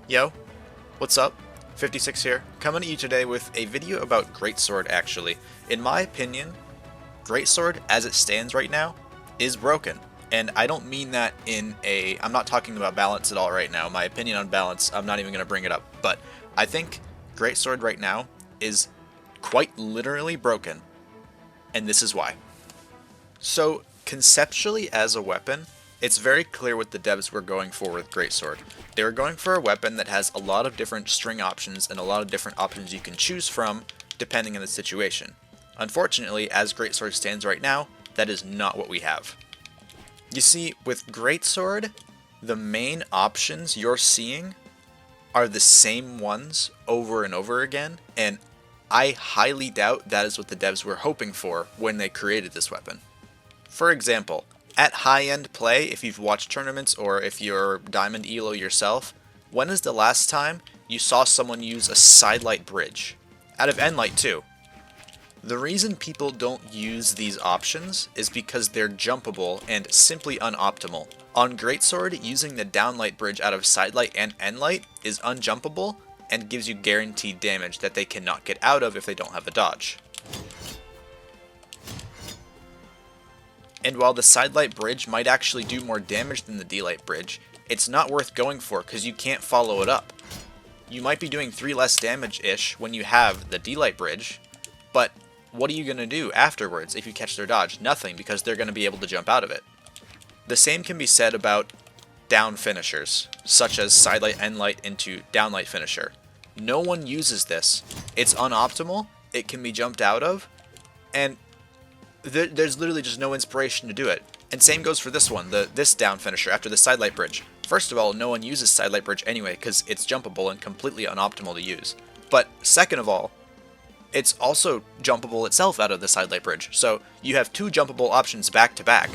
Yo, what's up? 56 here, coming at you today with a video about Greatsword actually. In my opinion, Greatsword as it stands right now is broken. And I don't mean that I'm not talking about balance at all right now. My opinion on balance, I'm not even going to bring it up. But I think Greatsword right now is quite literally broken. And this is why. So, conceptually as a weapon, it's very clear what the devs were going for with Greatsword. They were going for a weapon that has a lot of different string options and a lot of different options you can choose from depending on the situation. Unfortunately, as Greatsword stands right now, that is not what we have. You see, with Greatsword, the main options you're seeing are the same ones over and over again, and I highly doubt that is what the devs were hoping for when they created this weapon. For example, at high-end play, if you've watched tournaments or if you're Diamond Elo yourself, when is the last time you saw someone use a sidelight bridge? Out of Endlight too. The reason people don't use these options is because they're jumpable and simply unoptimal. On Greatsword, using the downlight bridge out of sidelight and endlight is unjumpable and gives you guaranteed damage that they cannot get out of if they don't have a dodge. And while the sidelight bridge might actually do more damage than the D-light bridge, it's not worth going for because you can't follow it up. You might be doing 3 less damage-ish when you have the D-light bridge, but what are you going to do afterwards if you catch their dodge? Nothing, because they're going to be able to jump out of it. The same can be said about down finishers, such as sidelight endlight into downlight finisher. No one uses this. It's unoptimal, it can be jumped out of, and there's literally just no inspiration to do it. And same goes for this one, this down finisher after the sidelight bridge. First of all, no one uses sidelight bridge anyway because it's jumpable and completely unoptimal to use. But second of all, it's also jumpable itself out of the sidelight bridge. So you have 2 jumpable options back to back.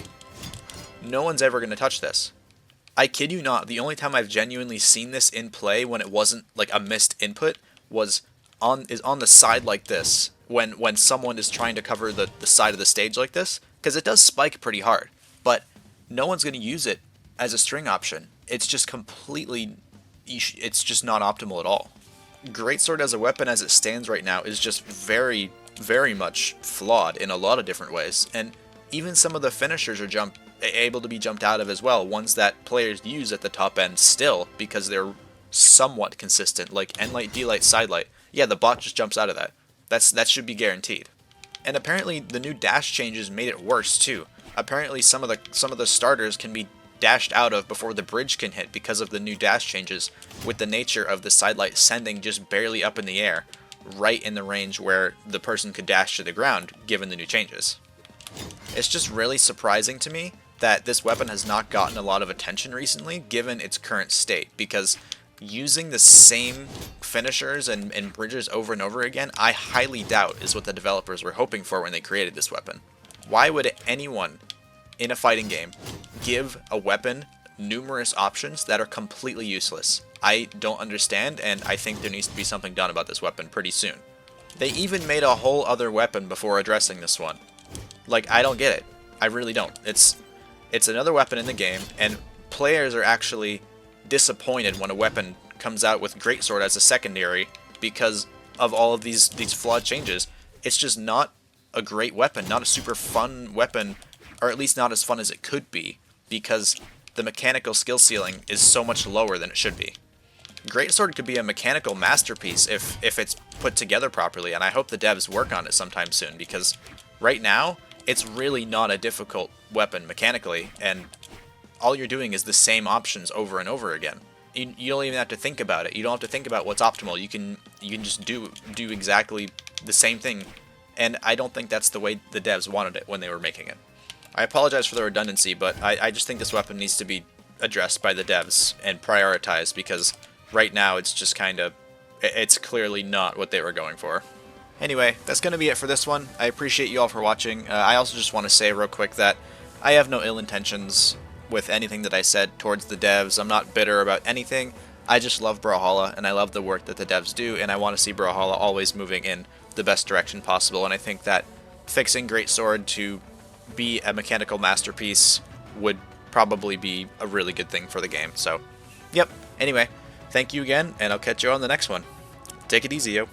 No one's ever going to touch this. I kid you not, the only time I've genuinely seen this in play when it wasn't like a missed input is on the side like this. When someone is trying to cover the side of the stage like this, because it does spike pretty hard, but no one's going to use it as a string option. It's just it's just not optimal at all. Greatsword as a weapon as it stands right now is just very, very much flawed in a lot of different ways, and even some of the finishers are able to be jumped out of as well, ones that players use at the top end still because they're somewhat consistent, like Endlight, D-light, Sidelight. Yeah, the bot just jumps out of that. That should be guaranteed. And apparently the new dash changes made it worse too. Apparently some of the starters can be dashed out of before the bridge can hit because of the new dash changes, with the nature of the sidelight sending just barely up in the air, right in the range where the person could dash to the ground given the new changes. It's just really surprising to me that this weapon has not gotten a lot of attention recently given its current state, because using the same finishers and bridges over and over again, I highly doubt is what the developers were hoping for when they created this weapon. Why would anyone in a fighting game give a weapon numerous options that are completely useless? I don't understand, and I think there needs to be something done about this weapon pretty soon. They even made a whole other weapon before addressing this one. Like, I don't get it. I really don't. It's another weapon in the game, and players are actually disappointed when a weapon comes out with Greatsword as a secondary because of all of these flawed changes. It's just not a great weapon, not a super fun weapon, or at least not as fun as it could be, because the mechanical skill ceiling is so much lower than it should be. Greatsword could be a mechanical masterpiece if it's put together properly, and I hope the devs work on it sometime soon, because right now, it's really not a difficult weapon mechanically, and all you're doing is the same options over and over again. You don't even have to think about it. You don't have to think about what's optimal. You can just do exactly the same thing, and I don't think that's the way the devs wanted it when they were making it. I apologize for the redundancy, but I just think this weapon needs to be addressed by the devs and prioritized, because right now it's just it's clearly not what they were going for. Anyway, that's going to be it for this one. I appreciate you all for watching. I also just want to say real quick that I have no ill intentions with anything that I said towards the devs. I'm not bitter about anything. I just love Brawlhalla, and I love the work that the devs do, and I want to see Brawlhalla always moving in the best direction possible, and I think that fixing Greatsword to be a mechanical masterpiece would probably be a really good thing for the game. So, yep. Anyway, Thank you again, and I'll catch you on the next one. Take it easy, yo.